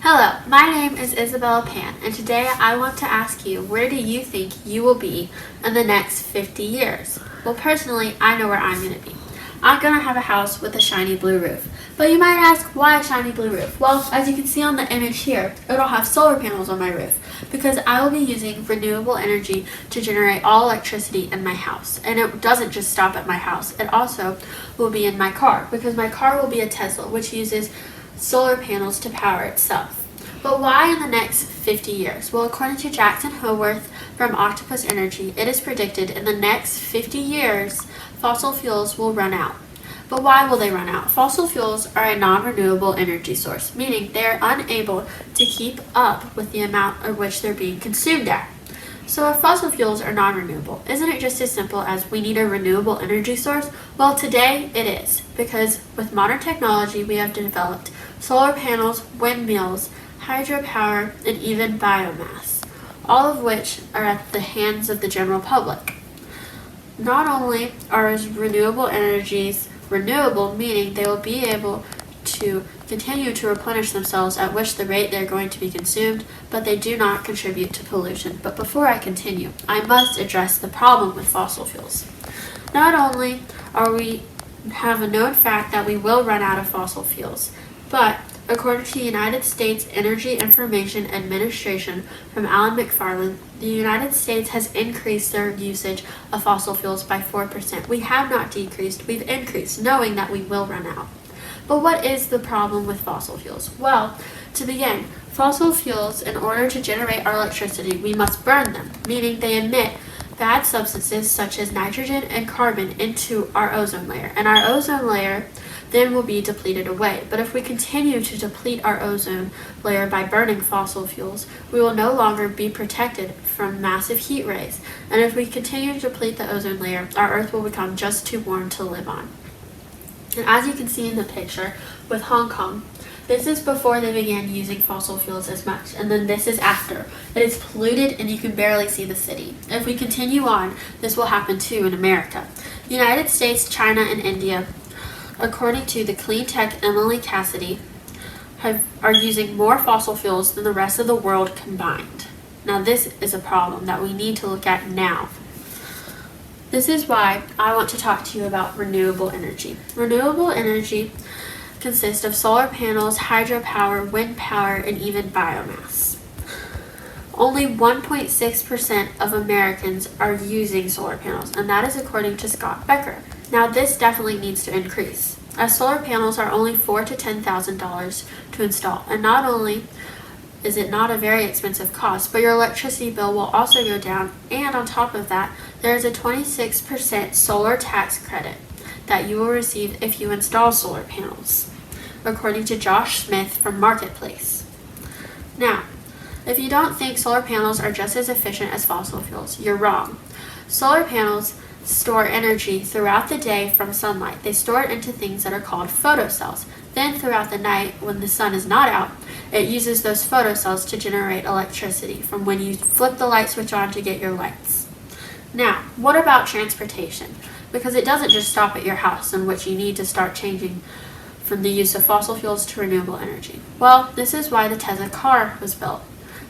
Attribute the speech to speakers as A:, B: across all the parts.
A: Hello, my name is Isabella Pan, and today I want to ask you, where do you think you will be in the next 50 years? Well, personally, I know where I'm going to be. I'm going to have a house with a shiny blue roof. But you might ask, why a shiny blue roof? Well, as you can see on the image here, it'll have solar panels on my roof because I will be using renewable energy to generate all electricity in my house. And it doesn't just stop at my house, it also will be in my car because my car will be a Tesla, which uses solar panels to power itself. But why in the next 50 years? Well, according to Jackson Howarth from Octopus Energy, it is predicted in the next 50 years fossil fuels will run out. But why will they run out? Fossil fuels are a non-renewable energy source, meaning they are unable to keep up with the amount at which they're being consumed at. So if fossil fuels are non-renewable, isn't it just as simple as we need a renewable energy source? Well, today it is, because with modern technology we have developed solar panels, windmills, hydropower, and even biomass, all of which are at the hands of the general public. Not only are renewable energies renewable, meaning they will be able to continue to replenish themselves at which the rate they're going to be consumed, but they do not contribute to pollution. But before I continue, I must address the problem with fossil fuels. Not only are we have a known fact that we will run out of fossil fuels, but according to the United States Energy Information Administration from Alan McFarland, the United States has increased their usage of fossil fuels by 4%. We have not decreased, we've increased, knowing that we will run out. But what is the problem with fossil fuels? Well, to begin, fossil fuels, in order to generate our electricity, we must burn them, meaning they emit bad substances such as nitrogen and carbon into our ozone layer, and our ozone layer then will be depleted away. But if we continue to deplete our ozone layer by burning fossil fuels, we will no longer be protected from massive heat rays. And if we continue to deplete the ozone layer, our Earth will become just too warm to live on. And as you can see in the picture with Hong Kong, this is before they began using fossil fuels as much, and then this is after. It is polluted and you can barely see the city. If we continue on, this will happen too in America. The United States, China, and India, according to the Clean Tech Emily Cassidy, are using more fossil fuels than the rest of the world combined. Now this is a problem that we need to look at now. This is why I want to talk to you about renewable energy. Renewable energy consists of solar panels, hydropower, wind power, and even biomass. Only 1.6% of Americans are using solar panels, and that is according to Scott Becker. Now this definitely needs to increase, as solar panels are only $4,000 to $10,000 to install, and not only is it not a very expensive cost, but your electricity bill will also go down, and on top of that, there is a 26% solar tax credit that you will receive if you install solar panels, according to Josh Smith from Marketplace. Now, if you don't think solar panels are just as efficient as fossil fuels, you're wrong. Solar panels store energy throughout the day from sunlight. They store it into things that are called photocells. Then throughout the night, when the sun is not out, it uses those photocells to generate electricity from when you flip the light switch on to get your lights. Now, what about transportation? Because it doesn't just stop at your house, in which you need to start changing from the use of fossil fuels to renewable energy. Well, this is why the Tesla car was built.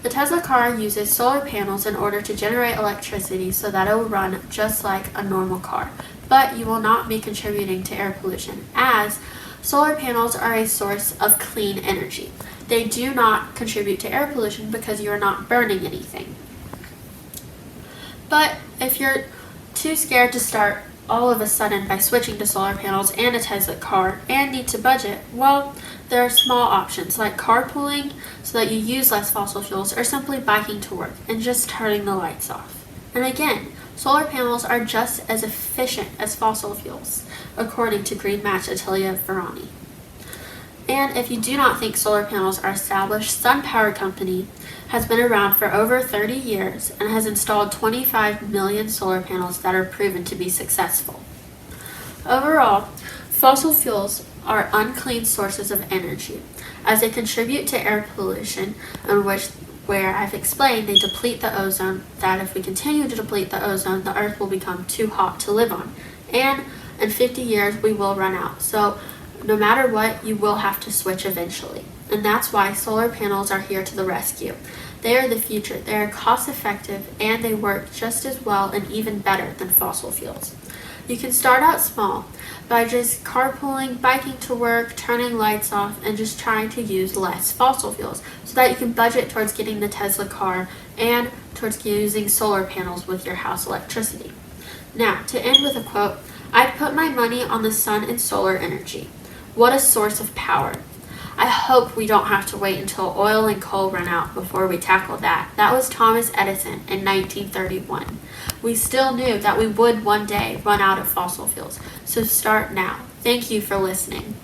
A: The Tesla car uses solar panels in order to generate electricity so that it will run just like a normal car. But you will not be contributing to air pollution, as solar panels are a source of clean energy. They do not contribute to air pollution because you are not burning anything. But if you're too scared to start all of a sudden by switching to solar panels and a Tesla car and need to budget, well, there are small options like carpooling so that you use less fossil fuels, or simply biking to work and just turning the lights off. And again, solar panels are just as efficient as fossil fuels, according to Green Match Atelier Ferrani. And if you do not think solar panels are established, SunPower Company has been around for over 30 years and has installed 25 million solar panels that are proven to be successful. Overall, fossil fuels are unclean sources of energy, as they contribute to air pollution, where I've explained they deplete the ozone, that if we continue to deplete the ozone, the Earth will become too hot to live on. And in 50 years, we will run out. So no matter what, you will have to switch eventually. and that's why solar panels are here to the rescue. They are the future. They are cost effective and they work just as well and even better than fossil fuels. You can start out small by just carpooling, biking to work, turning lights off, and just trying to use less fossil fuels so that you can budget towards getting the Tesla car and towards using solar panels with your house electricity. Now, to end with a quote, I'd put my money on the sun and solar energy. What a source of power. I hope we don't have to wait until oil and coal run out before we tackle that. That was Thomas Edison in 1931. We still knew that we would one day run out of fossil fuels, so start now. Thank you for listening.